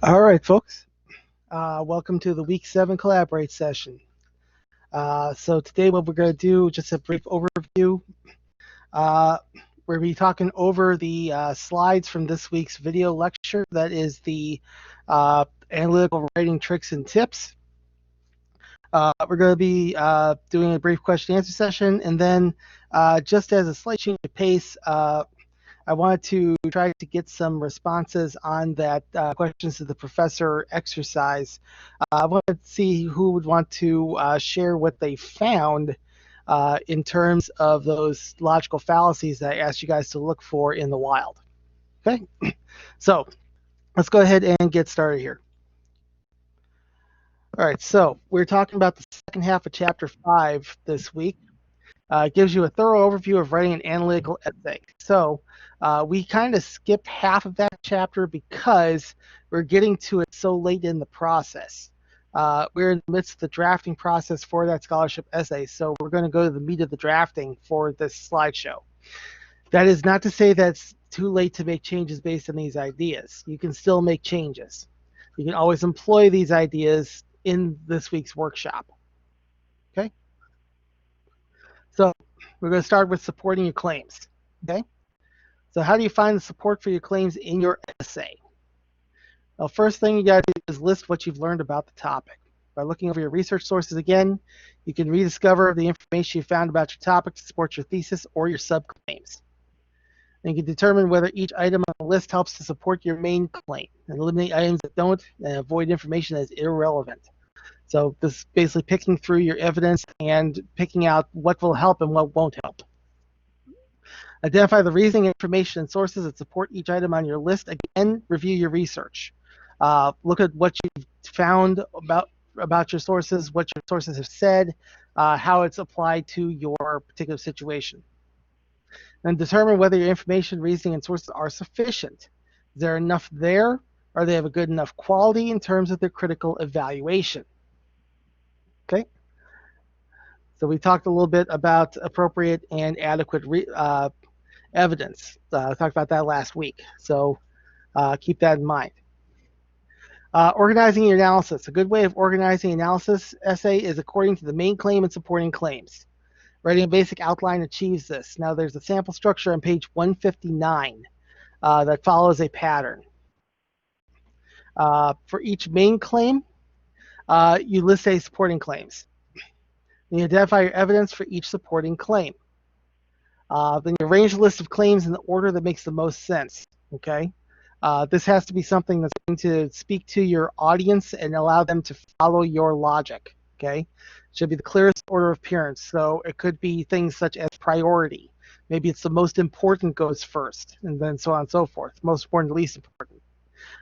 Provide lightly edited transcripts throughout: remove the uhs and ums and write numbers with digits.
All right, folks. Welcome to the Week 7 Collaborate session. So today what we're going to do, just a brief overview. We're going to be talking over the slides from this week's video lecture. That is the analytical writing tricks and tips. We're going to be doing a brief question answer session. And then just as a slight change of pace, I wanted to try to get some responses on that questions to the professor exercise. I wanted to see who would want to share what they found in terms of those logical fallacies that I asked you guys to look for in the wild. Okay, so let's go ahead and get started here. All right, so we're talking about the second half of chapter 5 this week. It gives you a thorough overview of writing an analytical essay. So we kind of skipped half of that chapter because we're getting to it so late in the process. We're in the midst of the drafting process for that scholarship essay, so we're going to go to the meat of the drafting for this slideshow. That is not to say that it's too late to make changes based on these ideas. You can still make changes. You can always employ these ideas in this week's workshop. Okay? So we're going to start with supporting your claims. Okay? So how do you find the support for your claims in your essay? Well, first thing you got to do is list what you've learned about the topic. By looking over your research sources again, you can rediscover the information you found about your topic to support your thesis or your subclaims. And you can determine whether each item on the list helps to support your main claim, and eliminate items that don't, and avoid information that is irrelevant. So this is basically picking through your evidence and picking out what will help and what won't help. Identify the reasoning, information, and sources that support each item on your list. Again, review your research. Look at what you've found about your sources, what your sources have said, how it's applied to your particular situation. And determine whether your information, reasoning, and sources are sufficient. Is there enough there? Or they have a good enough quality in terms of their critical evaluation? Okay. So we talked a little bit about appropriate and adequate evidence. I talked about that last week. So keep that in mind. Organizing your analysis. A good way of organizing an analysis essay is according to the main claim and supporting claims. Writing a basic outline achieves this. Now there's a sample structure on page 159 that follows a pattern. For each main claim, you list a supporting claims. You identify your evidence for each supporting claim. Then you arrange a list of claims in the order that makes the most sense. Okay. This has to be something that's going to speak to your audience and allow them to follow your logic. Okay. It should be the clearest order of appearance. So it could be things such as priority. Maybe it's the most important goes first, and then so on and so forth. Most important, least important.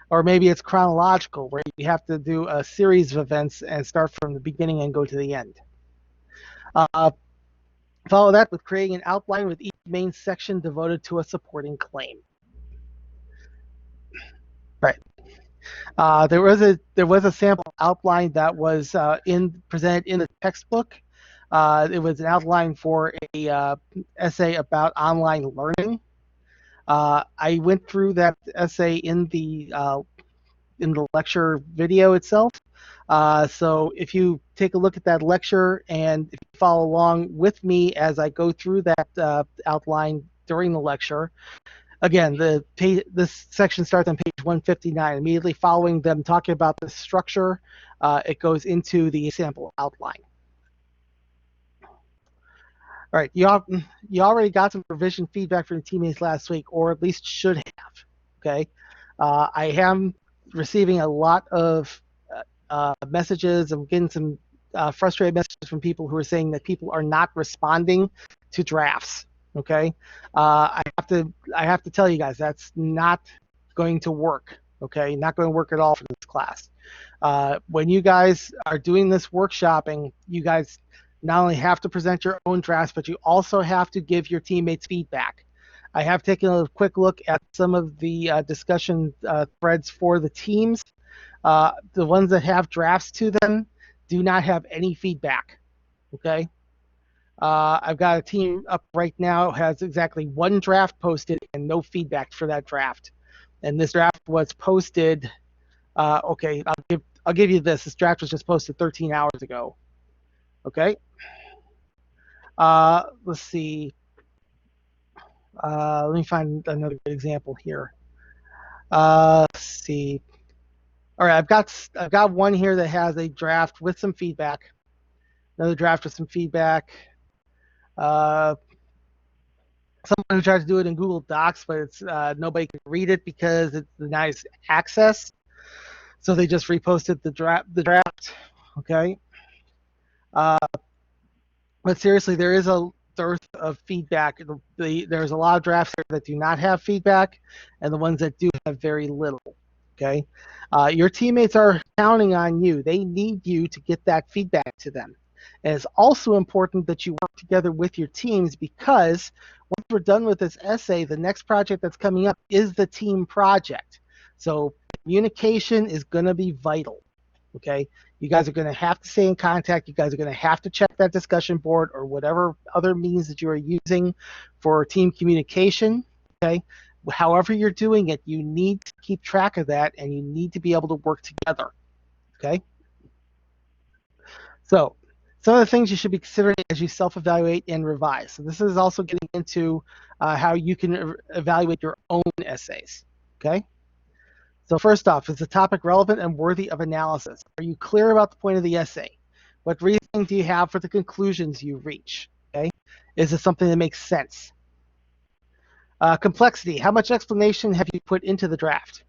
Or maybe it's chronological, where you have to do a series of events and start from the beginning and go to the end. Follow that with creating an outline with each main section devoted to a supporting claim. Right. There was a sample outline that was presented in the textbook. It was an outline for a essay about online learning. I went through that essay in the lecture video itself. So if you take a look at that lecture and if you follow along with me as I go through that outline during the lecture, again, this section starts on page 159. Immediately following them talking about the structure, it goes into the sample outline. All right, you already got some revision feedback from your teammates last week, or at least should have. Okay, I am receiving a lot of messages. I'm getting some frustrated messages from people who are saying that people are not responding to drafts. Okay, I have to tell you guys that's not going to work. Okay, not going to work at all for this class. When you guys are doing this workshopping, you guys not only have to present your own drafts, but you also have to give your teammates feedback. I have taken a quick look at some of the discussion threads for the teams. The ones that have drafts to them do not have any feedback. Okay. I've got a team up right now has exactly one draft posted and no feedback for that draft. And this draft was posted Okay, I'll give you this. This draft was just posted 13 hours ago. Okay. Let's see. Let me find another good example here. Let's see. All right, I've got one here that has a draft with some feedback. Another draft with some feedback. Someone who tried to do it in Google Docs, but it's nobody can read it because it's denies access. So they just reposted the draft. Okay. But seriously, there is a dearth of feedback. There's a lot of drafts here that do not have feedback, and the ones that do have very little. Okay, your teammates are counting on you. They need you to get that feedback to them. And it's also important that you work together with your teams, because once we're done with this essay, the next project that's coming up is the team project. So communication is going to be vital. Okay, you guys are going to have to stay in contact. You guys are going to have to check that discussion board or whatever other means that you are using for team communication. Okay, however you're doing it, you need to keep track of that, and you need to be able to work together. Okay, so some of the things you should be considering as you self-evaluate and revise. So this is also getting into how you can evaluate your own essays. Okay. So first off, is the topic relevant and worthy of analysis? Are you clear about the point of the essay? What reasoning do you have for the conclusions you reach? Okay, is it something that makes sense? Complexity. How much explanation have you put into the draft?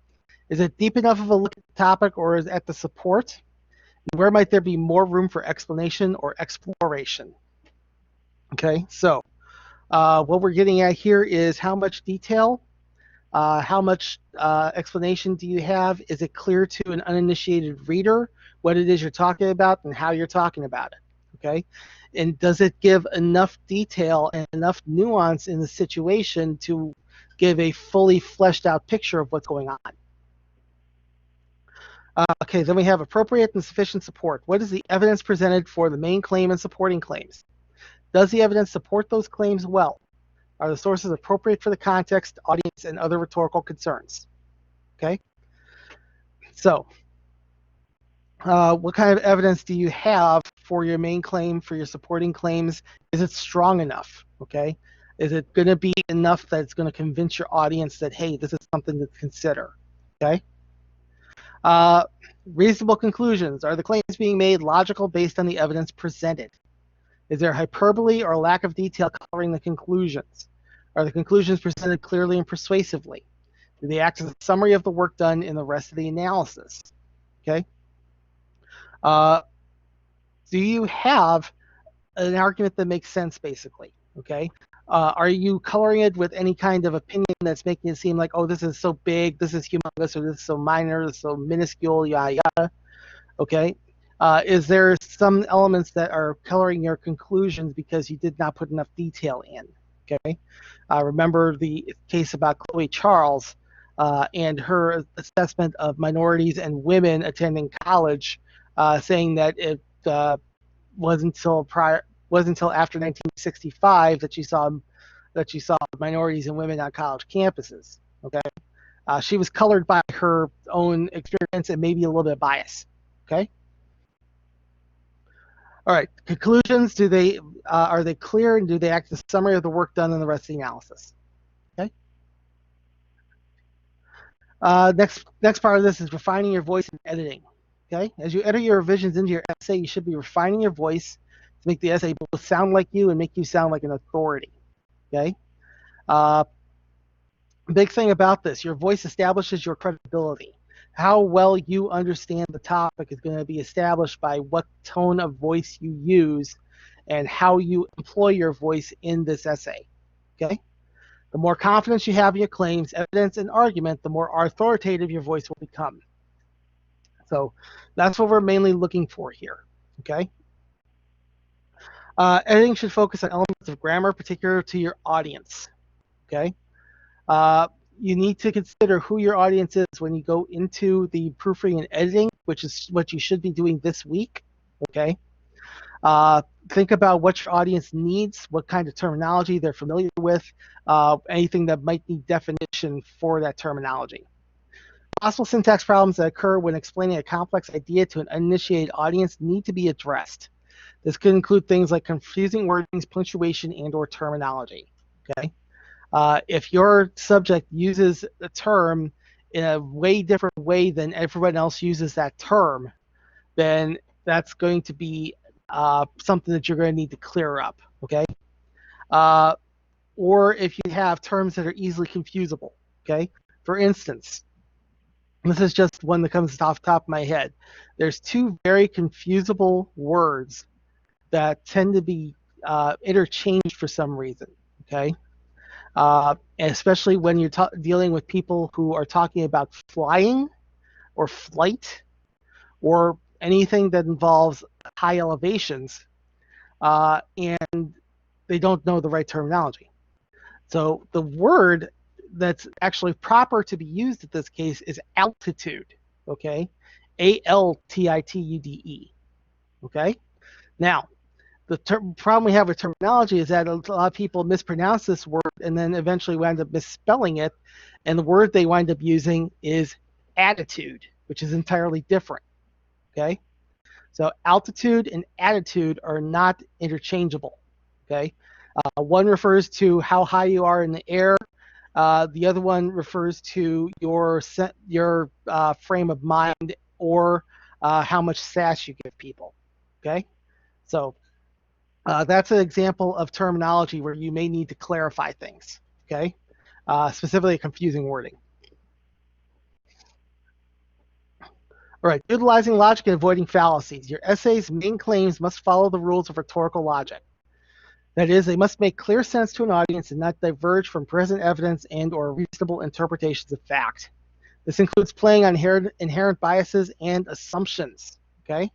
Is it deep enough of a look at the topic, or is it at the support? Where might there be more room for explanation or exploration? Okay, so what we're getting at here is how much detail, how much explanation do you have? Is it clear to an uninitiated reader what it is you're talking about and how you're talking about it? Okay, and does it give enough detail and enough nuance in the situation to give a fully fleshed out picture of what's going on? Okay, then we have appropriate and sufficient support. What is the evidence presented for the main claim and supporting claims? Does the evidence support those claims well? Are the sources appropriate for the context, audience, and other rhetorical concerns? Okay. So, what kind of evidence do you have for your main claim, for your supporting claims? Is it strong enough? Okay. Is it going to be enough that it's going to convince your audience that, hey, this is something to consider? Okay. Reasonable conclusions. Are the claims being made logical based on the evidence presented? Is there hyperbole or lack of detail covering the conclusions? Are the conclusions presented clearly and persuasively? Do they act as a summary of the work done in the rest of the analysis? Okay. Do you have an argument that makes sense, basically? Okay. Are you coloring it with any kind of opinion that's making it seem like, oh, this is so big, this is humongous, or this is so minor, this is so minuscule, yada yada? Okay. Is there some elements that are coloring your conclusions because you did not put enough detail in? Okay. Remember the case about Chloe Charles and her assessment of minorities and women attending college, saying that it was until after 1965 that she saw minorities and women on college campuses. Okay. She was colored by her own experience and maybe a little bit of bias. Okay. All right. Conclusions. Are they clear, and do they act as a summary of the work done in the rest of the analysis? Okay. Next part of this is refining your voice and editing. Okay. As you enter your revisions into your essay, you should be refining your voice to make the essay both sound like you and make you sound like an authority. Okay. Big thing about this, your voice establishes your credibility. How well you understand the topic is going to be established by what tone of voice you use and how you employ your voice in this essay. Okay? The more confidence you have in your claims, evidence, and argument, the more authoritative your voice will become. So that's what we're mainly looking for here. Okay? Editing should focus on elements of grammar particular to your audience. Okay? You need to consider who your audience is when you go into the proofreading and editing, which is what you should be doing this week. Okay. Think about what your audience needs, what kind of terminology they're familiar with, anything that might need definition for that terminology. Possible syntax problems that occur when explaining a complex idea to an uninitiated audience need to be addressed. This could include things like confusing wordings, punctuation, and/or terminology. Okay. If your subject uses a term in a way different way than everyone else uses that term, then that's going to be something that you're going to need to clear up. Okay. Or if you have terms that are easily confusable. Okay. For instance, this is just one that comes off the top of my head. There's two very confusable words that tend to be interchanged for some reason. Okay. Especially when you're dealing with people who are talking about flying or flight or anything that involves high elevations, and they don't know the right terminology. So the word that's actually proper to be used in this case is altitude. Okay, altitude. Okay. Now, the problem we have with terminology is that a lot of people mispronounce this word and then eventually wind up misspelling it, and the word they wind up using is attitude, which is entirely different. Okay, so altitude and attitude are not interchangeable. Okay, one refers to how high you are in the air. The other one refers to your frame of mind or how much sass you give people. Okay, so that's an example of terminology where you may need to clarify things. Okay, specifically confusing wording. All right, utilizing logic and avoiding fallacies. Your essay's main claims must follow the rules of rhetorical logic. That is, they must make clear sense to an audience and not diverge from present evidence and/or reasonable interpretations of fact. This includes playing on inherent biases and assumptions. Okay,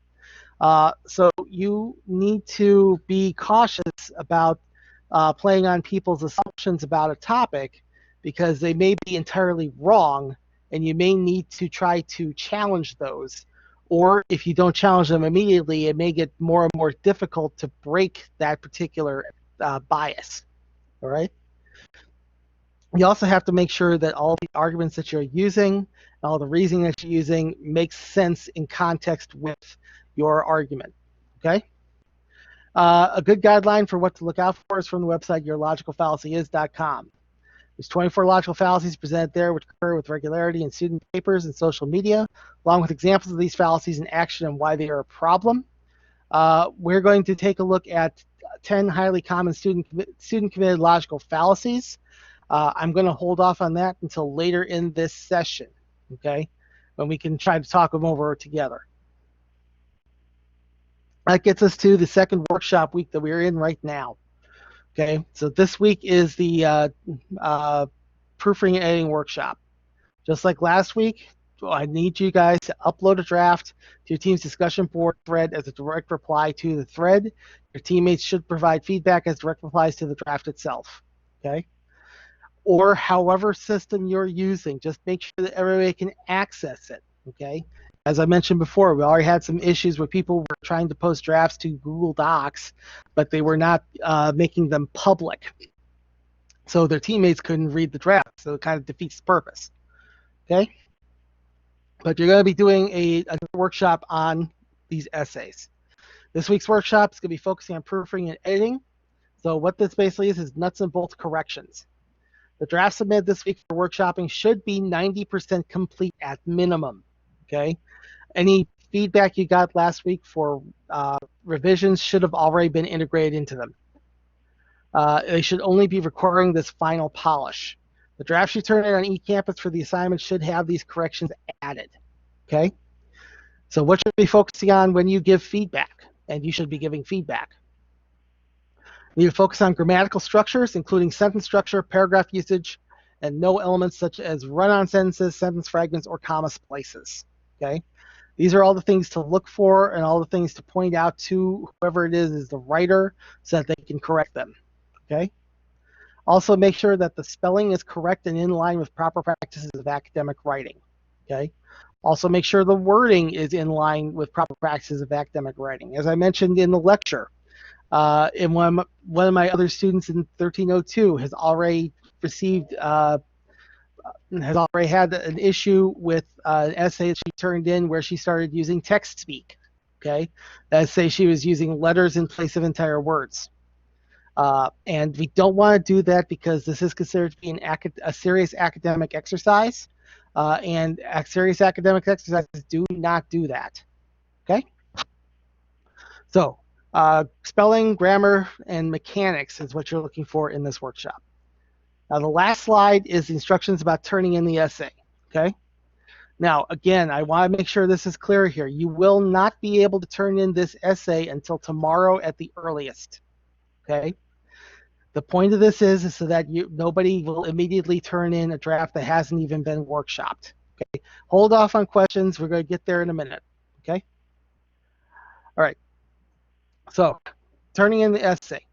so you need to be cautious about playing on people's assumptions about a topic because they may be entirely wrong, and you may need to try to challenge those. Or if you don't challenge them immediately, it may get more and more difficult to break that particular bias. All right. You also have to make sure that all the arguments that you're using, all the reasoning that you're using, makes sense in context with your argument. Okay. A good guideline for what to look out for is from the website yourlogicalfallacyis.com. There's 24 logical fallacies presented there which occur with regularity in student papers and social media, along with examples of these fallacies in action and why they are a problem. We're going to take a look at 10 highly common student-committed logical fallacies. I'm going to hold off on that until later in this session, okay, when we can try to talk them over together. That gets us to the second workshop week that we're in right now. Okay, so this week is the proofreading and editing workshop. Just like last week, I need you guys to upload a draft to your team's discussion board thread as a direct reply to the thread. Your teammates should provide feedback as direct replies to the draft itself. Okay, or however system you're using, just make sure that everybody can access it. Okay. As I mentioned before, we already had some issues where people were trying to post drafts to Google Docs, but they were not making them public. So their teammates couldn't read the draft, so it kind of defeats the purpose. Okay? But you're going to be doing a workshop on these essays. This week's workshop is going to be focusing on proofreading and editing. So what this basically is nuts and bolts corrections. The draft submitted this week for workshopping should be 90% complete at minimum. Okay? Any feedback you got last week for revisions should have already been integrated into them. They should only be requiring this final polish. The draft you turn in on eCampus for the assignment should have these corrections added. Okay? So what should you be focusing on when you give feedback? And you should be giving feedback. You need to focus on grammatical structures, including sentence structure, paragraph usage, and no elements such as run-on sentences, sentence fragments, or comma splices. Okay? These are all the things to look for and all the things to point out to whoever it is the writer so that they can correct them. Okay? Also make sure that the spelling is correct and in line with proper practices of academic writing. Okay? Also make sure the wording is in line with proper practices of academic writing. As I mentioned in the lecture, and one of my other students in 1302 has already received has already had an issue with an essay that she turned in where she started using text speak. Okay, let's say she was using letters in place of entire words. And we don't want to do that because this is considered to be a serious academic exercise. And serious academic exercises do not do that. Okay? So, spelling, grammar, and mechanics is what you're looking for in this workshop. Now, the last slide is instructions about turning in the essay. Okay? Now, again, I want to make sure this is clear here. You will not be able to turn in this essay until tomorrow at the earliest. Okay? The point of this is so that nobody will immediately turn in a draft that hasn't even been workshopped. Okay, hold off on questions. We're going to get there in a minute. Okay. All right. So, turning in the essay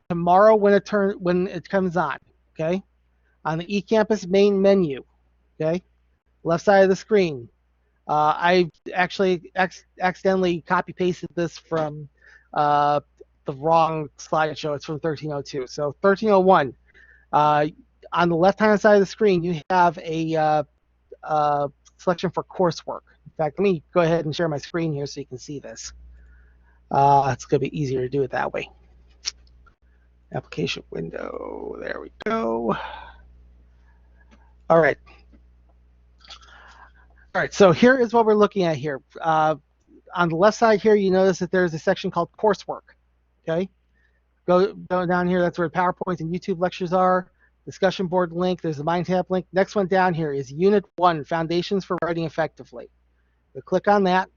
tomorrow when it comes on. Okay, on the eCampus main menu. Okay, left side of the screen. I actually accidentally copy pasted this from the wrong slideshow. It's from 1302. So 1301. On the left-hand side of the screen, you have a selection for coursework. In fact, let me go ahead and share my screen here so you can see this. It's going to be easier to do it that way. Application window. There we go. All right. All right, so here is what we're looking at here. On the left side here, you notice that there's a section called coursework. Okay, go down here. That's where PowerPoints and YouTube lectures are. Discussion board link. There's the MindTap link. Next one down here is Unit 1, Foundations for Writing Effectively. We'll click on that.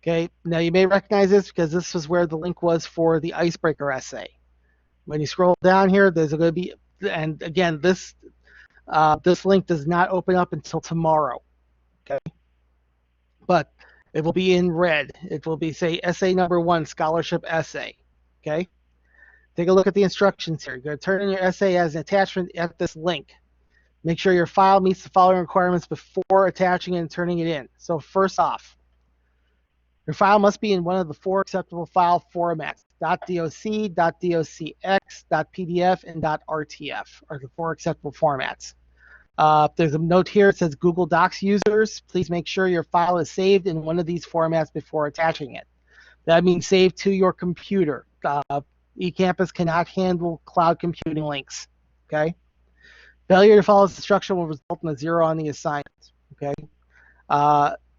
Okay, now you may recognize this because this was where the link was for the icebreaker essay. When you scroll down here, there's going to be, and again, this link does not open up until tomorrow. Okay, but it will be in red. It will be, say, essay number 1, scholarship essay. Okay, take a look at the instructions here. You're going to turn in your essay as an attachment at this link. Make sure your file meets the following requirements before attaching it and turning it in. So first off, your file must be in one of the 4 acceptable file formats. .doc, .docx, .pdf, and .rtf are the 4 acceptable formats. There's a note here. It says Google Docs users, please make sure your file is saved in one of these formats before attaching it. That means saved to your computer. eCampus cannot handle cloud computing links. Okay. Failure to follow this instruction will result in a 0 on the assignment. Okay.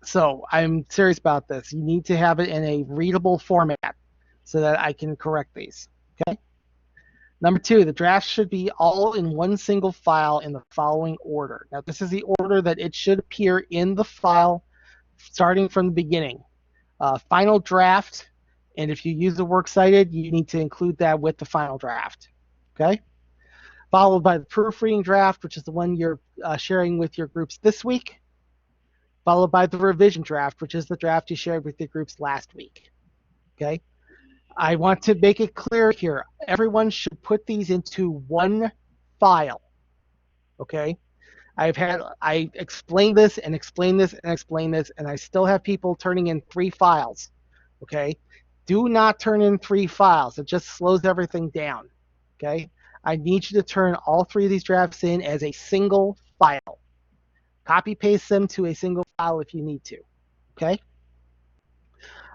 So I'm serious about this. You need to have it in a readable format so that I can correct these. Okay. Number 2, the draft should be all in one single file in the following order. Now, this is the order that it should appear in the file starting from the beginning. Final draft, and if you use the works cited, you need to include that with the final draft. Okay? Followed by the proofreading draft, which is the one you're sharing with your groups this week. Followed by the revision draft, which is the draft you shared with your groups last week. Okay? I want to make it clear here. Everyone should put these into one file. Okay? I explained this and explained this and explained this, and I still have people turning in 3 files. Okay? Do not turn in 3 files. It just slows everything down. Okay? I need you to turn all 3 of these drafts in as a single file. Copy paste them to a single file if you need to. Okay?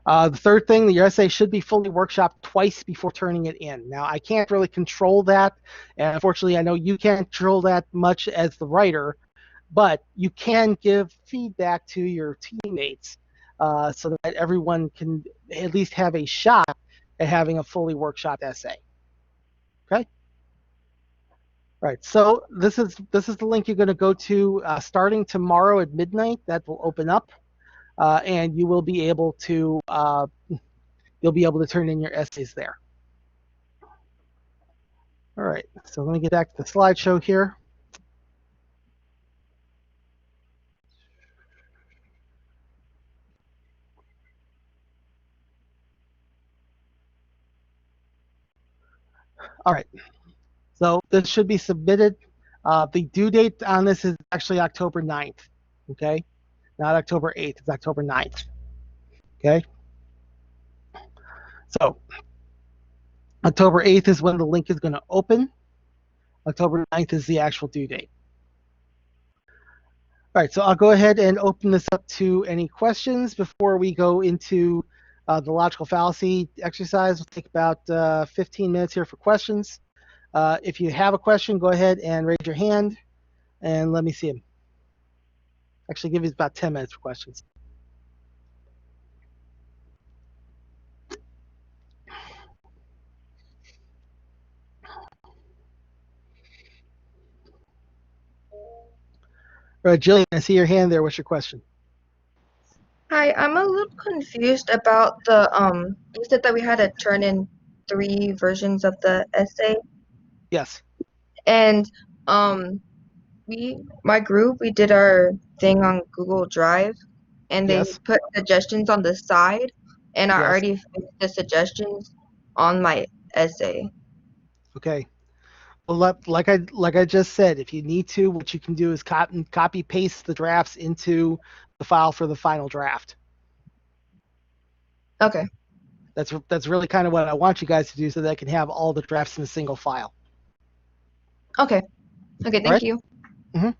The third thing, your essay should be fully workshopped twice before turning it in. Now, I can't really control that, and unfortunately, I know you can't control that much as the writer, but you can give feedback to your teammates so that everyone can at least have a shot at having a fully workshopped essay. Okay? All right, so this is the link you're going to go to starting tomorrow at midnight. That will open up. And you will be able to turn in your essays there. All right, so let me get back to the slideshow here. All right, so this should be submitted. The due date on this is actually October 9th, okay? Not October 8th, it's October 9th, okay? So October 8th is when the link is going to open. October 9th is the actual due date. All right, so I'll go ahead and open this up to any questions before we go into the logical fallacy exercise. We'll take about 15 minutes here for questions. If you have a question, go ahead and raise your hand and let me see them. Actually, give you about 10 minutes for questions. Jillian, I see your hand there. What's your question? Hi, I'm a little confused about you said that we had to turn in 3 versions of the essay, Yes. and my group, we did our thing on Google Drive, and they Yes. put suggestions on the side, and I Yes. already fixed the suggestions on my essay. Okay. Well, like I just said, if you need to, what you can do is copy paste the drafts into the file for the final draft. Okay. That's really kind of what I want you guys to do, so that I can have all the drafts in a single file. Okay. Okay, All thank right? you. Mm-hmm.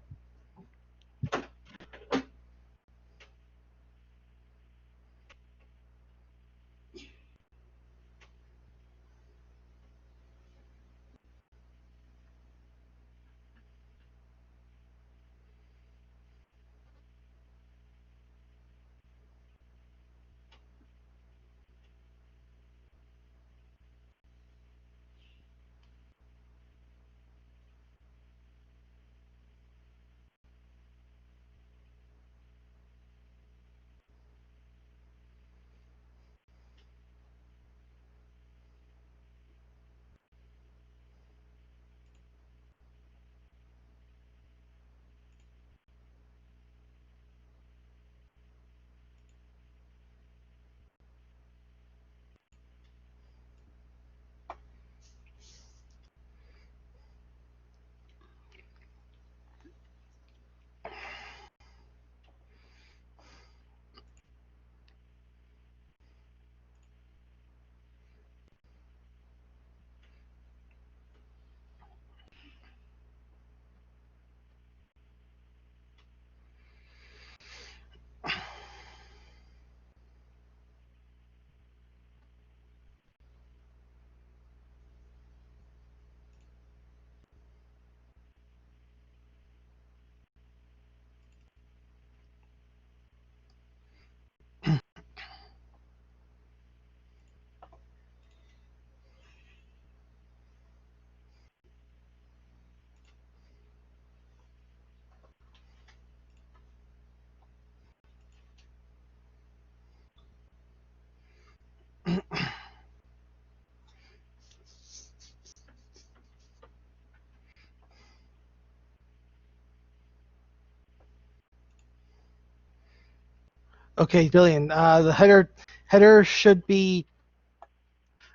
Okay, Jillian. The header should be,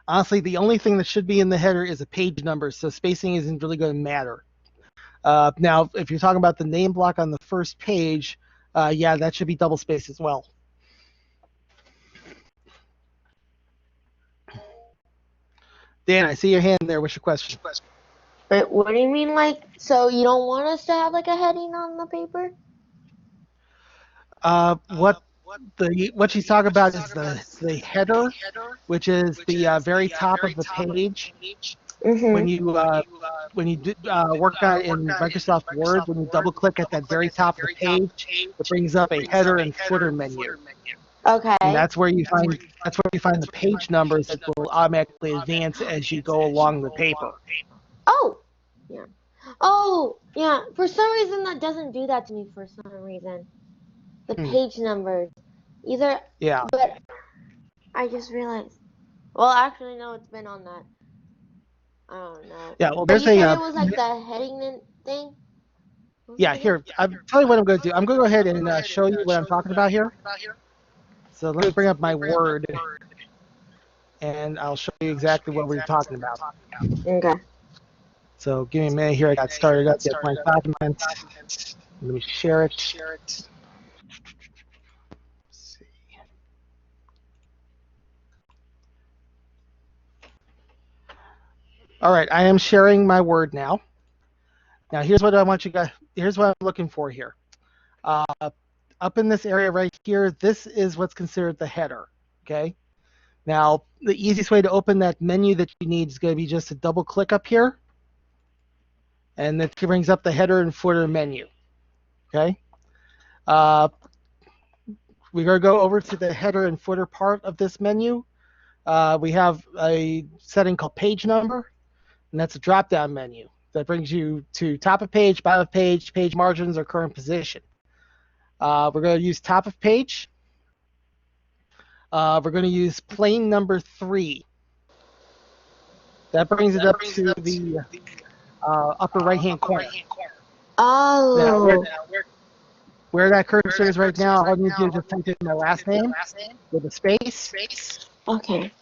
honestly, the only thing that should be in the header is a page number, so spacing isn't really going to matter. Now, if you're talking about the name block on the first page, yeah, that should be double spaced as well. Dan, I see your hand there. What's your question? But what do you mean, like, so you don't want us to have like a heading on the paper? What she's talking about is the header, which is the very top of the page. When Mm-hmm. you work on it in Microsoft Word, when you double click at that very top of the page, it brings up a header and footer menu, and Okay. that's where you find the page numbers that will automatically advance as you go along the paper. Oh, yeah. Oh, yeah. For some reason, that doesn't do that to me for some reason. The page numbers. Either, Yeah. but I just realized. Well, actually, no, it's been on that. I don't know. Yeah. Well, But there's you said a it was like the heading thing? What was yeah. it again? Here, I'll tell you what I'm going to do. I'm going to go ahead and show you what I'm talking about here. So let me bring up my Word, and I'll show you exactly what we're talking about. Okay. So give me a minute here. I got started up. Get my document. Let me share it. Let's see. All right, I am sharing my Word now. Now, here's what I want you guys. Here's what I'm looking for here. Up in this area right here, this is what's considered the header. Okay. Now, the easiest way to open that menu that you need is going to be just to double click up here, and it brings up the header and footer menu. Okay. We're going to go over to the header and footer part of this menu. We have a setting called page number, and that's a drop-down menu that brings you to top of page, bottom of page, page margins, or current position. We're going to use top of page. We're going to use plain number 3. That brings it up to the upper right-hand corner. Oh. Now, where that cursor is right now, all I need you to just type in my last name with a space. Okay.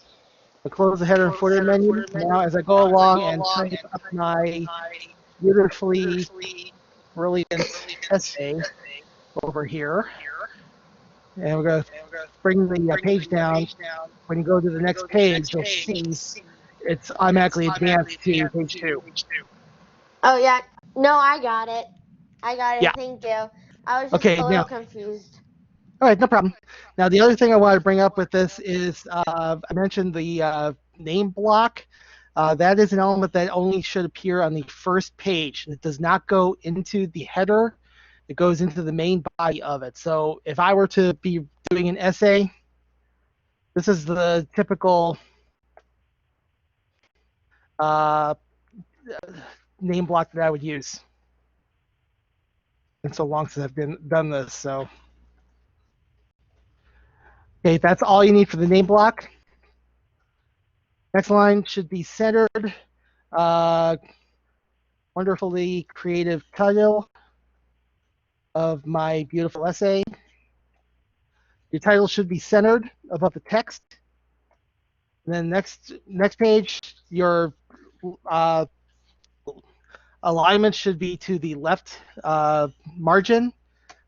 I'll close the header and footer menu. Now, as I go along and type up my beautifully brilliant essay over here, and we're going to bring the page down. When you go to the next page, you'll see it's automatically advanced to page 2. Oh, yeah. No, I got it. Yeah. Thank you. I was just Okay, a little now, confused. all right, no problem. Now, the other thing I want to bring up with this is I mentioned the name block. That is an element that only should appear on the first page. It does not go into the header. It goes into the main body of it. So if I were to be doing an essay, this is the typical name block that I would use. And so long since I've done this, so. Okay, that's all you need for the name block. Next line should be centered. Wonderfully creative title of my beautiful essay. Your title should be centered above the text. And then next page, your alignment should be to the left margin.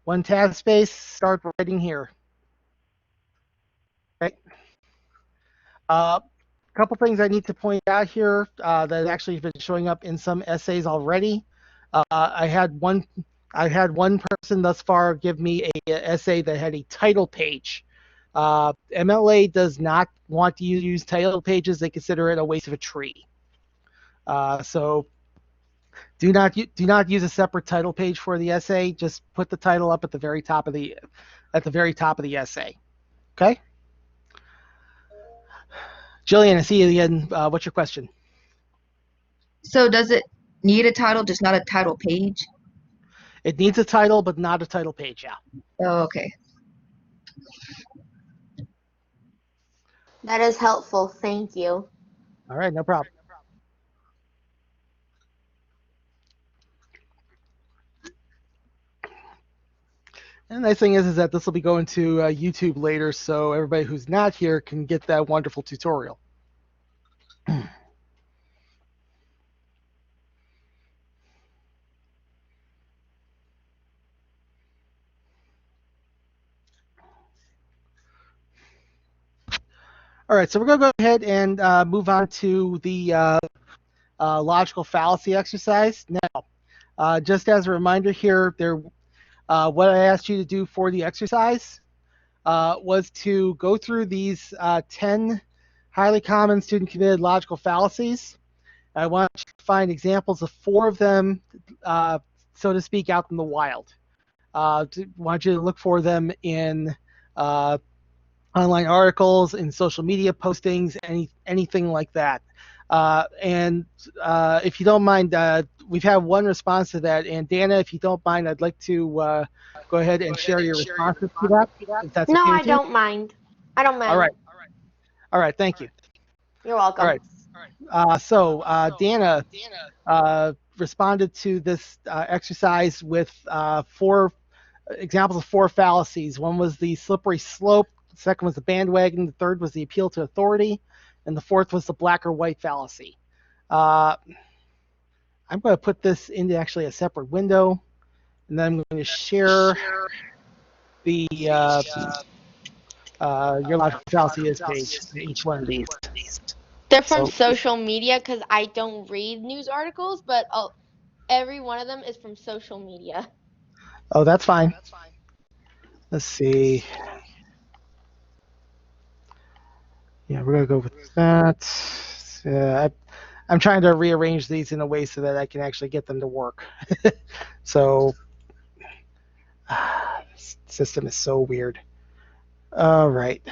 1 tab space, start writing here. Okay. A couple things I need to point out here that actually have been showing up in some essays already. I had one person thus far give me a essay that had a title page. MLA does not want to use title pages. They consider it a waste of a tree. So do not use a separate title page for the essay. Just put the title up at the very top of the essay. Okay. Jillian, I see you again. What's your question? So does it need a title, just not a title page? It needs a title, but not a title page, yeah. Oh, okay. That is helpful. Thank you. All right, no problem. And the nice thing is that this will be going to YouTube later, so everybody who's not here can get that wonderful tutorial. All right, so we're going to go ahead and move on to the logical fallacy exercise. Now, just as a reminder here, what I asked you to do for the exercise was to go through these 10 highly common student-committed logical fallacies. I want you to find examples of 4 of them, so to speak, out in the wild. I want you to look for them in online articles, in social media postings, anything like that. And if you don't mind, we've had one response to that. And Dana, if you don't mind, I'd like to go ahead and share your responses to that. If that's No, okay I with you. don't mind. I don't mind. All right. Thank you. You're welcome. All right. So Dana responded to this exercise with 4 examples of 4 fallacies. One was the slippery slope. The second was the bandwagon. The third was the appeal to authority. And the fourth was the black or white fallacy. I'm going to put this into actually a separate window. And then I'm going to share the your logical fallacy is page in each one of these. They're from social media because I don't read news articles, but every one of them is from social media. Oh, that's fine. Let's see. Yeah, we're gonna go with that. I'm trying to rearrange these in a way so that I can actually get them to work. So, this system is so weird. All right.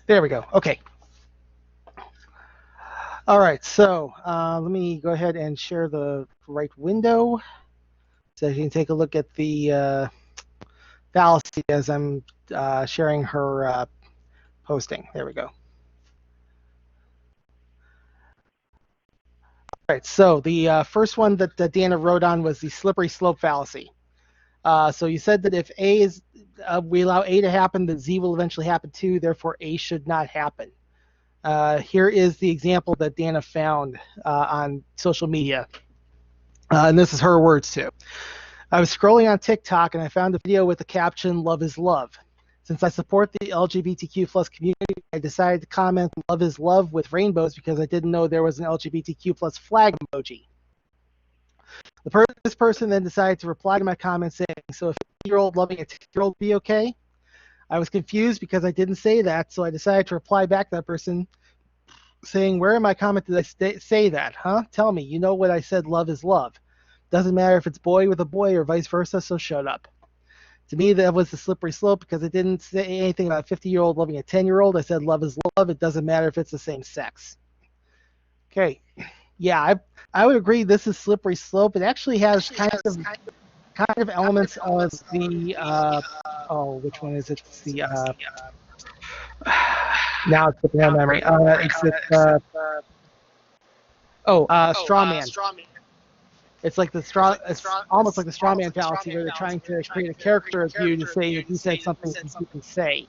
There we go. Okay. All right. So let me go ahead and share the right window so you can take a look at the fallacy as I'm sharing her posting. There we go. All right. So the first one that Dana wrote on was the slippery slope fallacy. So you said that if A is, we allow A to happen, then Z will eventually happen too. Therefore, A should not happen. Here is the example that Dana found on social media. And this is her words too. I was scrolling on TikTok and I found a video with the caption, "Love is love." Since I support the LGBTQ plus community, I decided to comment "Love is love" with rainbows because I didn't know there was an LGBTQ plus flag emoji. This person then decided to reply to my comment saying, "So a 50-year-old loving a 10-year-old be okay?" I was confused because I didn't say that, so I decided to reply back to that person saying, "Where in my comment did I say that, huh? Tell me, you know what I said, love is love. Doesn't matter if it's boy with a boy or vice versa, so shut up." To me, that was the slippery slope because I didn't say anything about a 50-year-old loving a 10-year-old. I said love is love. It doesn't matter if it's the same sex. Okay. Yeah, I would agree this is slippery slope. It actually has kind of elements of the which one is it? It's the now it's slipping out of memory. Strawman. It's like it's almost like the strawman fallacy where they're trying to create a character of you to say that you said something that you can say.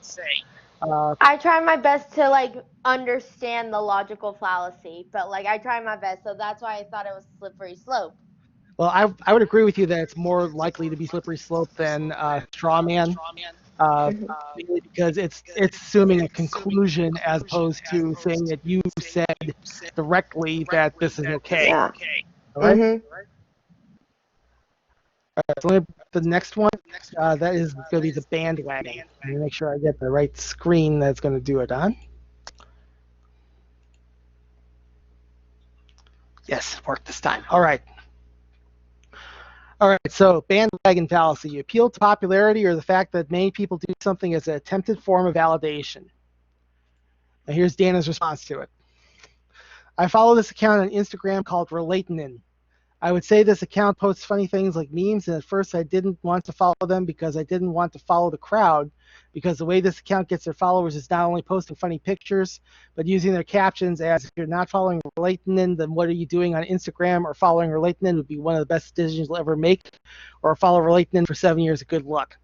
I try my best to like understand the logical fallacy, but like I try my best, so that's why I thought it was slippery slope. Well, I would agree with you that it's more likely to be slippery slope than strawman, mainly because it's assuming a conclusion as opposed to saying that you said directly that this is okay. Yeah. All right. All right, so let me, the next one, that is going to be the bandwagon. Let me make sure I get the right screen that's going to do it on. Yes, it worked this time. All right. All right, so bandwagon fallacy. You appeal to popularity or the fact that many people do something as an attempted form of validation. Now here's Dana's response to it. I follow this account on Instagram called Relatenin. I would say this account posts funny things like memes, and at first I didn't want to follow them because I didn't want to follow the crowd, because the way this account gets their followers is not only posting funny pictures, but using their captions as, "If you're not following Relatenin, then what are you doing on Instagram?" or "Following Relatenin would be one of the best decisions you'll ever make," or "Follow Relatenin for 7 years of good luck."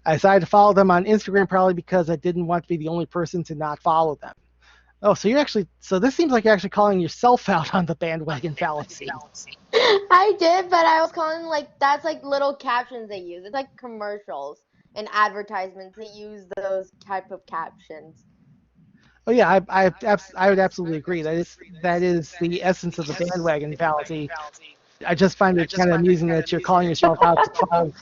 I decided to follow them on Instagram probably because I didn't want to be the only person to not follow them. Oh, so this seems like you're actually calling yourself out on the bandwagon fallacy. I did, but I was calling that's like little captions they use. It's like commercials and advertisements that use those type of captions. Oh yeah, I would absolutely agree. That is the essence of the bandwagon fallacy. I just find it kind of amusing that you're calling yourself out to follow.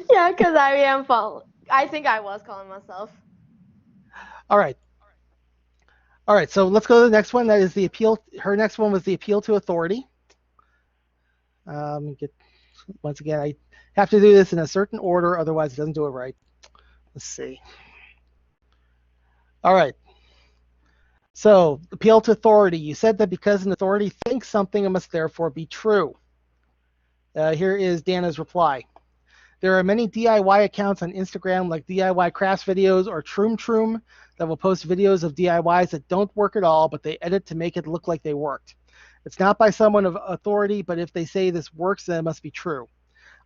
Yeah, because I am following. I think I was calling myself. All right. All right, so let's go to the next one. That is the appeal. Her next one was the appeal to authority. Once again, I have to do this in a certain order, otherwise it doesn't do it right. Let's see. All right. So, appeal to authority. You said that because an authority thinks something, it must therefore be true. Here is Dana's reply. There are many DIY accounts on Instagram like DIY crafts videos or Troom Troom that will post videos of DIYs that don't work at all, but they edit to make it look like they worked. It's not by someone of authority, but if they say this works, then it must be true.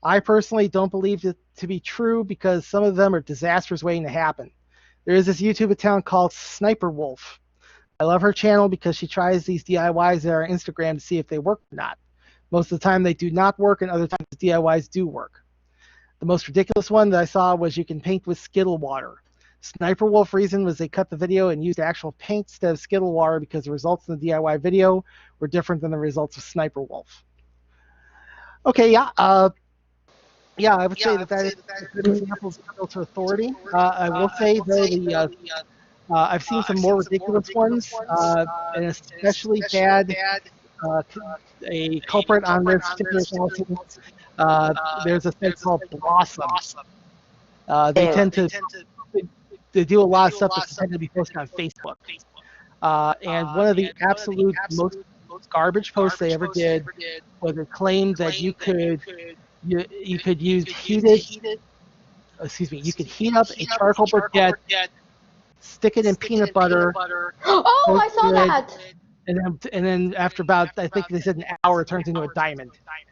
I personally don't believe it to be true because some of them are disasters waiting to happen. There is this YouTube account called Sniper Wolf. I love her channel because she tries these DIYs that are on Instagram to see if they work or not. Most of the time they do not work, and other times DIYs do work. The most ridiculous one that I saw was you can paint with Skittle water. Sniper Wolf reason was they cut the video and used actual paint instead of Skittle water because the results in the DIY video were different than the results of Sniper Wolf. Okay, yeah. I would say that is a good example of filter authority. I will say, though, I've seen some more ridiculous ones, and especially bad. A culprit on this particular fallacy. There's a site called Blossom. They tend to they do a lot of stuff that's tend to be posted on Facebook. And one of the absolute most garbage posts they ever did was it claimed that you could use you could heat up a charcoal briquette, stick it in peanut butter, Oh, I saw that. and then after about, I think they said an hour, it turns into a diamond.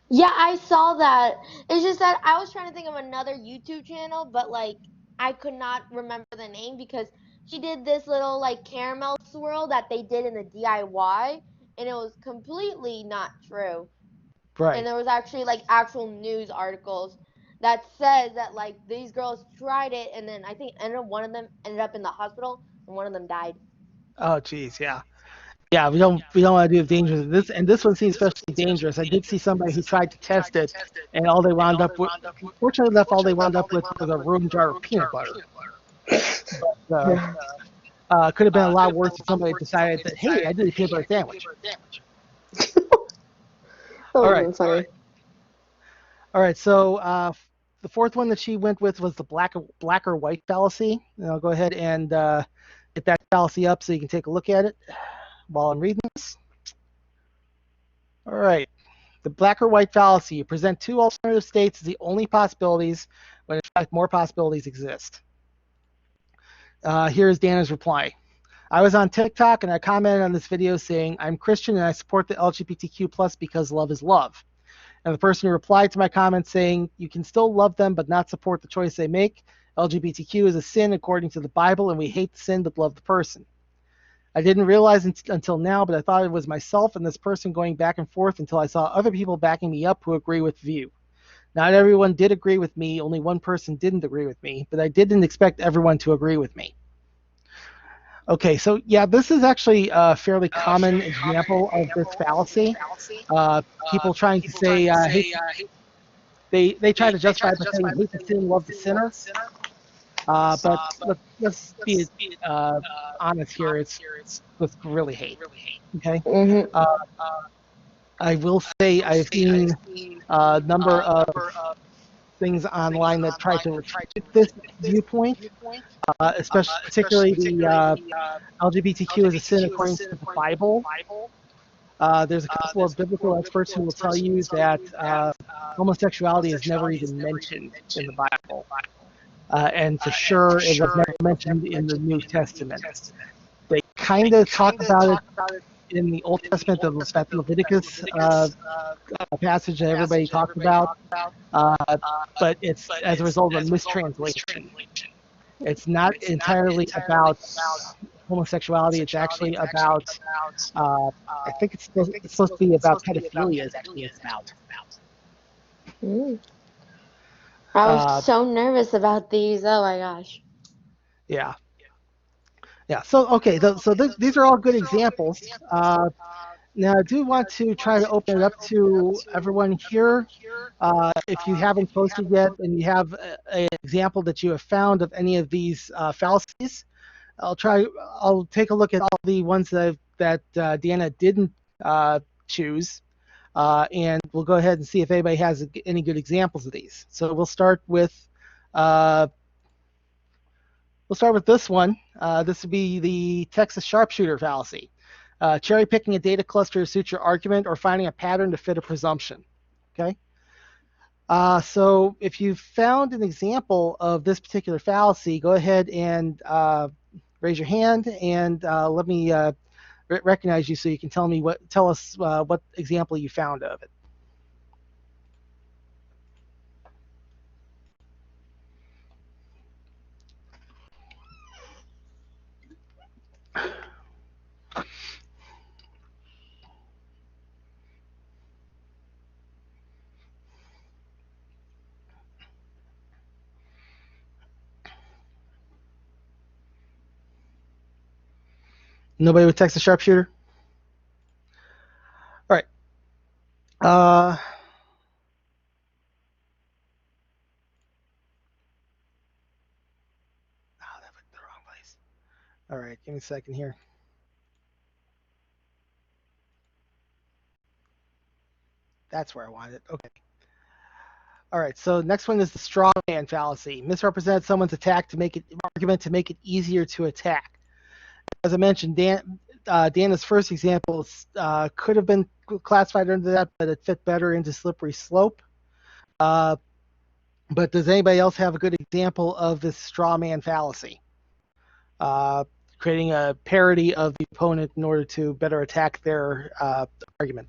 Yeah, I saw that. It's just that I was trying to think of another YouTube channel, but like I could not remember the name because she did this little like caramel swirl that they did in the DIY, and it was completely not true. Right. And there was actually like actual news articles that says that like these girls tried it, and then I think one of them ended up in the hospital, and one of them died. Oh, geez, yeah. Yeah, we don't want to do dangerous. This one seems especially dangerous. I did see somebody who tried to test it, and all they wound up with, fortunately enough, all they wound up with was a room jar of peanut butter. But could have been a lot worse if somebody decided that, hey, I did a peanut butter sandwich. All right. Sorry. All right. So the fourth one that she went with was the black or white fallacy. And I'll go ahead and get that fallacy up so you can take a look at it while I'm reading this. All right. The black or white fallacy. You present two alternative states as the only possibilities when in fact more possibilities exist. Here's Dana's reply. I was on TikTok and I commented on this video saying, I'm Christian and I support the LGBTQ plus because love is love. And the person who replied to my comment saying, you can still love them but not support the choice they make. LGBTQ is a sin according to the Bible and we hate the sin but love the person. I didn't realize until now, but I thought it was myself and this person going back and forth until I saw other people backing me up who agree with the view. Not everyone did agree with me, only one person didn't agree with me, but I didn't expect everyone to agree with me. Okay, so yeah, this is actually a fairly common example of this fallacy. People trying to say, they try to justify by saying, hate the sin, love the sinner. But let's be honest here, it's with really hate. Okay? I will say I've seen a number of things online that try to refute this viewpoint, especially particularly the LGBTQ is a sin according to the Bible. There's a couple of biblical experts who will tell you that homosexuality is never even mentioned in the Bible. And for sure, it was never mentioned in the New Testament. They kind of talk about it in the Old Testament, that Leviticus passage that everybody talks about, but it's as a result of a mistranslation. It's not entirely about homosexuality. It's actually about, I think it's supposed to be about pedophilia is actually it's about. I was so nervous about these. Oh my gosh. Yeah. Yeah. So, okay. So these are all good examples. Now, I do want to try to open it up to everyone here. If you haven't posted yet and you have an example that you have found of any of these fallacies, I'll take a look at all the ones that Deanna didn't choose, and we'll go ahead and see if anybody has any good examples of these. So we'll start with this one. This would be the Texas sharpshooter fallacy. Cherry picking a data cluster to suit your argument or finding a pattern to fit a presumption. Okay. So if you found an example of this particular fallacy, go ahead and raise your hand and let me recognize you so you can tell us what example you found of it. Nobody with Texas sharpshooter? All right. Oh, that went the wrong place. All right, give me a second here. That's where I wanted it. Okay. All right, so next one is the straw man fallacy. Misrepresent someone's argument to make it easier to attack. As I mentioned, Dana's first example could have been classified under that, but it fit better into slippery slope. But does anybody else have a good example of this straw man fallacy? Creating a parody of the opponent in order to better attack their argument.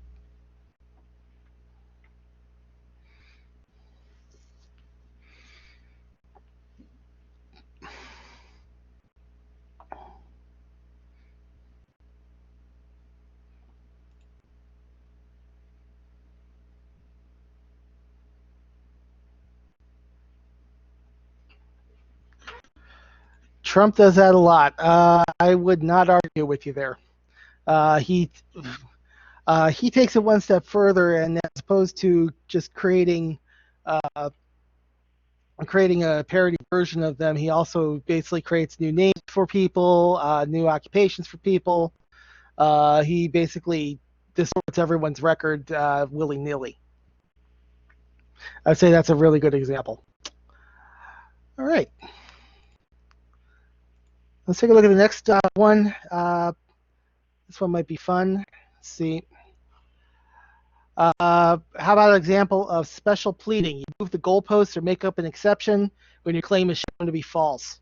Trump does that a lot. I would not argue with you there. He takes it one step further, and as opposed to just creating a parody version of them, he also basically creates new names for people, new occupations for people. He basically distorts everyone's record willy-nilly. I'd say that's a really good example. All right. Let's take a look at the next one. This one might be fun. Let's see. How about an example of special pleading? You move the goalposts or make up an exception when your claim is shown to be false.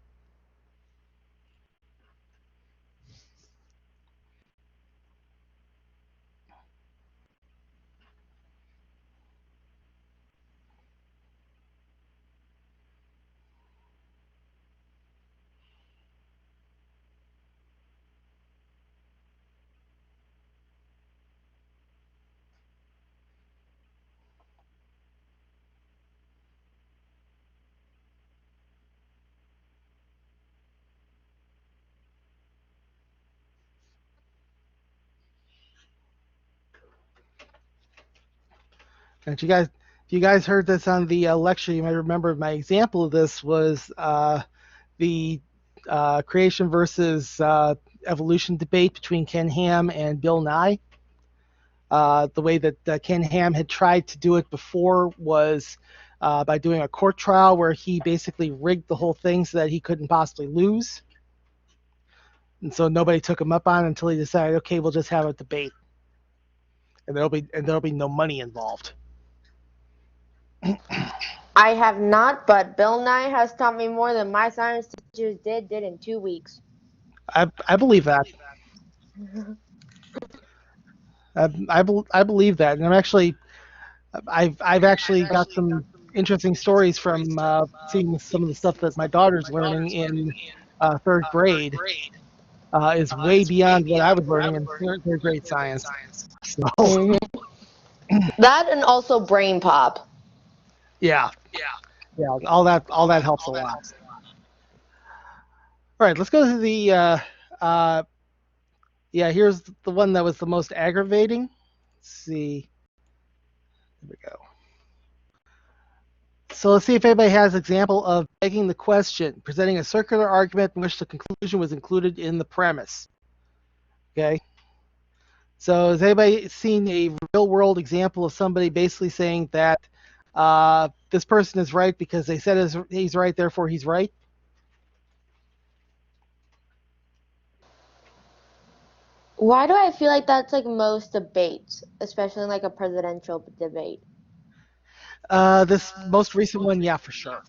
And if you guys heard this on the lecture, you might remember my example of this was the creation versus evolution debate between Ken Ham and Bill Nye. The way that Ken Ham had tried to do it before was by doing a court trial where he basically rigged the whole thing so that he couldn't possibly lose. And so nobody took him up on it until he decided, okay, we'll just have a debate, and there'll be no money involved. I have not, but Bill Nye has taught me more than my science teachers did in 2 weeks. I believe that. I believe that, and I've actually got some interesting stories from seeing some of the stuff that my daughter's learning in third grade. Is way beyond what I was learning in third grade science. So. That and also brain pop. Yeah, all that helps a lot. All right, let's go to the here's the one that was the most aggravating. Let's see. There we go. So let's see if anybody has an example of begging the question, presenting a circular argument in which the conclusion was included in the premise. Okay. So has anybody seen a real-world example of somebody basically saying that this person is right because they said he's right, therefore he's right? Why do I feel like that's like most debates, especially like a presidential debate? This most recent one, yeah, for sure.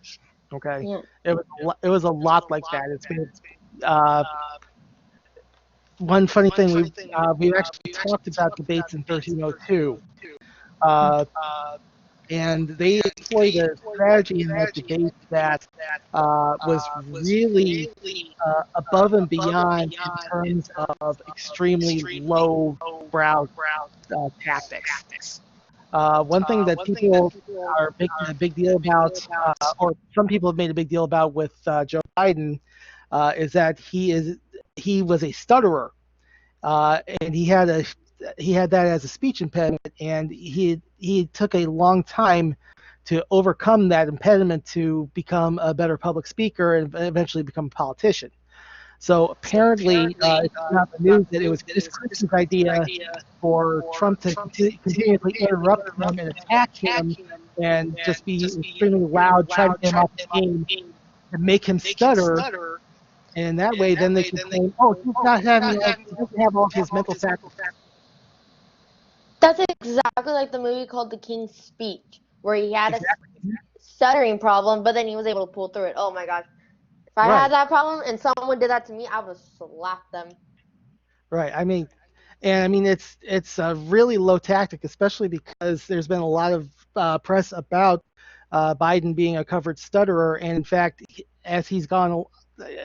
Okay. Yeah. It was a lot like that. It's been one funny thing, we've actually talked about debates in 1302, and they employed a strategy in that debate that was really above and beyond in terms of extremely low-brow tactics. One thing that people are making a big deal about, or some people have made a big deal about with Joe Biden, is that he was a stutterer, and he had that as a speech impediment, and he took a long time to overcome that impediment to become a better public speaker and eventually become a politician. So apparently, it's not the news that it was Chris Christie's idea for Trump to continually interrupt him and attack him and just be extremely loud, try to get him off the game and make him stutter. And that way, then they can claim, oh, he doesn't have all of his mental faculties. That's exactly like the movie called The King's Speech, where he had Exactly. a stuttering problem, but then he was able to pull through it. Oh my gosh. If I Right. had that problem and someone did that to me, I would have slapped them. Right. I mean, it's a really low tactic, especially because there's been a lot of press about Biden being a covered stutterer, and in fact, as he's gone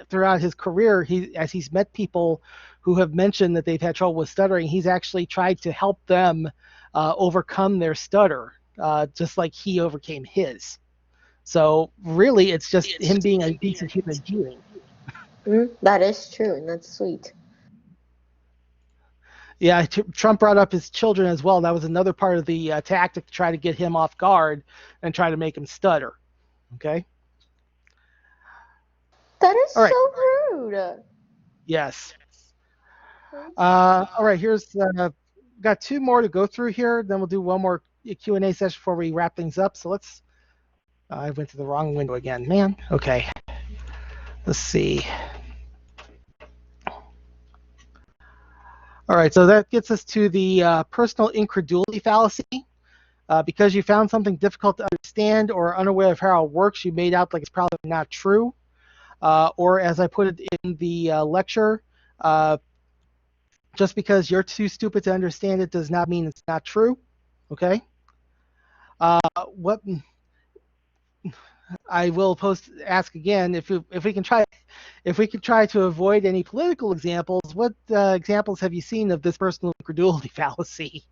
throughout his career, as he's met people who have mentioned that they've had trouble with stuttering, he's actually tried to help them overcome their stutter, just like he overcame his. So really, it's just him being a decent human being. That is true, and that's sweet. Yeah, Trump brought up his children as well. That was another part of the tactic to try to get him off guard and try to make him stutter. Okay. That is All right. so rude. Yes. All right. Here's got two more to go through here. Then we'll do one more Q&A session before we wrap things up. So let's. I went to the wrong window again, man. Okay. Let's see. All right. So that gets us to the personal incredulity fallacy. Because you found something difficult to understand or unaware of how it works, you made out like it's probably not true. Or as I put it in the lecture, just because you're too stupid to understand it does not mean it's not true. Okay. What I will ask again, if we can try to avoid any political examples, what examples have you seen of this personal incredulity fallacy?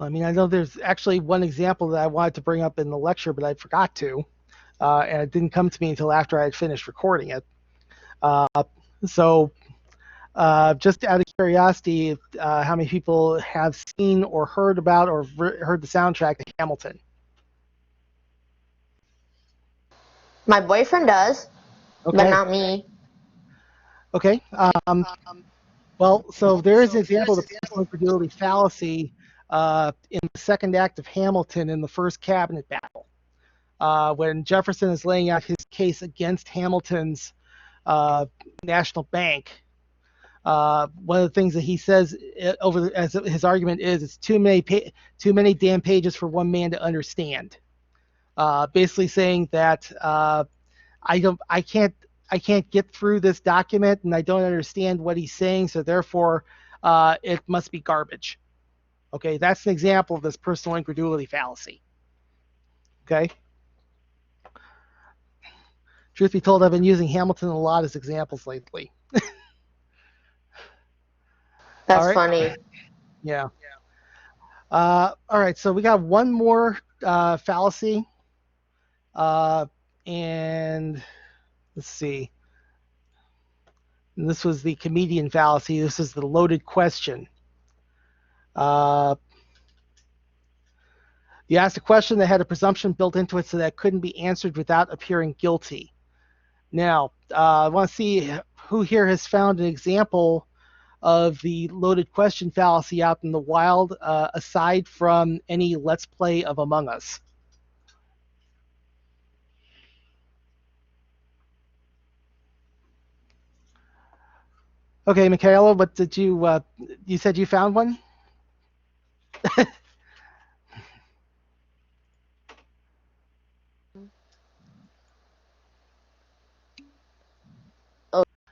I mean, I know there's actually one example that I wanted to bring up in the lecture, but I forgot to, and it didn't come to me until after I had finished recording it. So, just out of curiosity, how many people have seen or heard about or heard the soundtrack to Hamilton? My boyfriend does, Okay. but not me. Okay. Well, so there is an example of the personal incredulity fallacy in the second act of Hamilton in the first cabinet battle. When Jefferson is laying out his case against Hamilton's national bank, one of the things that he says as his argument is it's too many damn pages for one man to understand. Basically saying that I can't get through this document and I don't understand what he's saying, so therefore it must be garbage. Okay, that's an example of this personal incredulity fallacy. Okay. Truth be told, I've been using Hamilton a lot as examples lately. That's funny. Yeah. All right, so we got one more fallacy. And let's see. And this was the comedian fallacy. This is the loaded question. You asked a question that had a presumption built into it so that it couldn't be answered without appearing guilty. Now, I want to see who here has found an example of the loaded question fallacy out in the wild, aside from any Let's Play of Among Us. Okay, Michaela, what did you said you found one?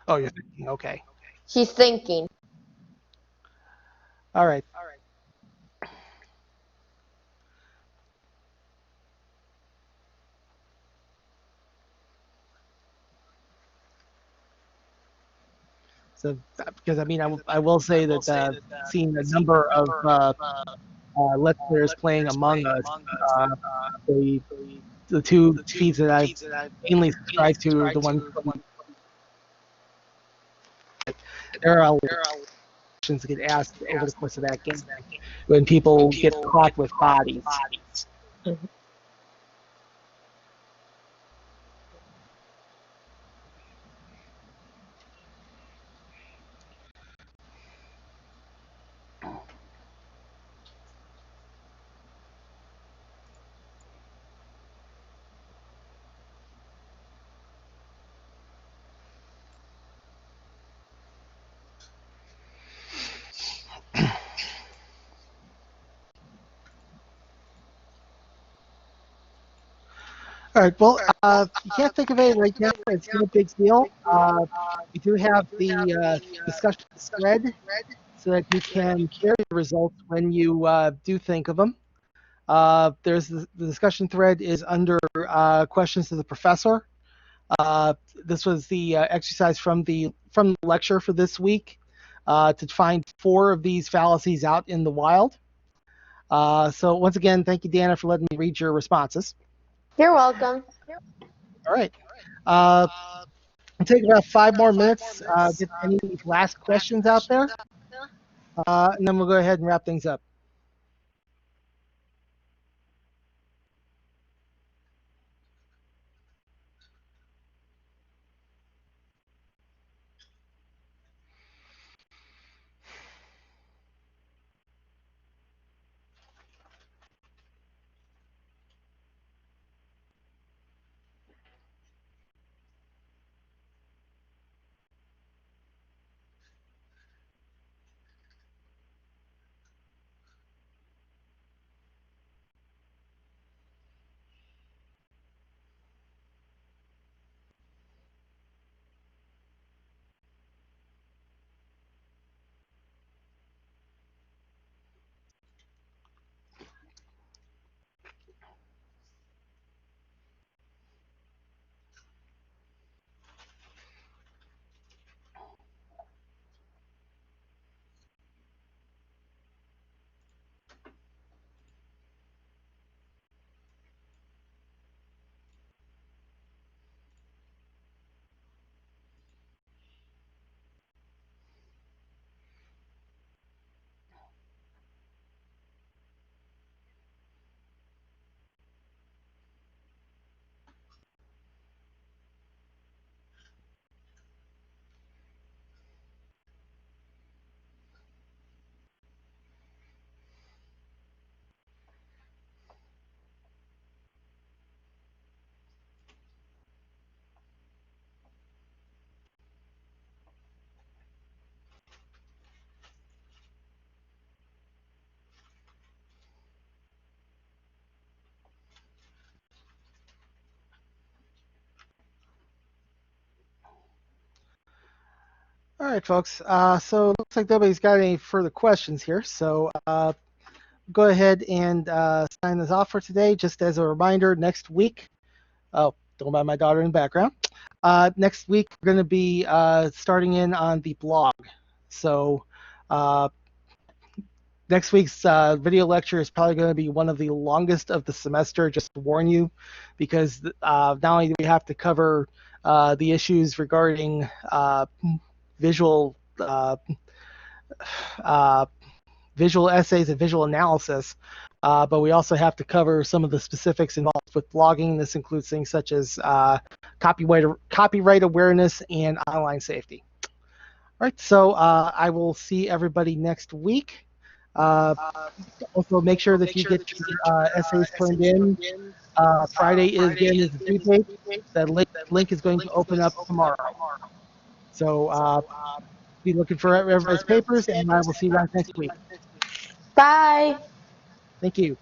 Oh, you're thinking, okay. She's thinking. All right. So, because I mean, I will say that seeing a number of Let's Players playing Among Us, the the two feeds that I mainly subscribe to, the one from there are questions that get asked over the course of that game when people get caught with bodies. All right. Well, you can't think of it right now. It's no big deal. We do have the discussion thread so that you can share the results when you do think of them. There's the discussion thread is under questions to the professor. This was the exercise from the lecture for this week to find 4 of these fallacies out in the wild. So once again, thank you, Dana, for letting me read your responses. You're welcome. All right. It'll take about 5 more minutes. Get any last questions out there, and then we'll go ahead and wrap things up. All right, folks. So it looks like nobody's got any further questions here. So go ahead and sign this off for today. Just as a reminder, next week, oh, don't mind my daughter in the background. Next week, we're going to be starting in on the blog. So next week's video lecture is probably going to be one of the longest of the semester, just to warn you, because not only do we have to cover the issues regarding visual visual essays and visual analysis, but we also have to cover some of the specifics involved with blogging. This includes things such as copyright awareness and online safety. All right, so I will see everybody next week. Also, make sure that you get your essays turned in. Friday is the due date. The link is going to open up tomorrow. So be looking for everybody's papers, and I will see you guys next week. Bye. Thank you.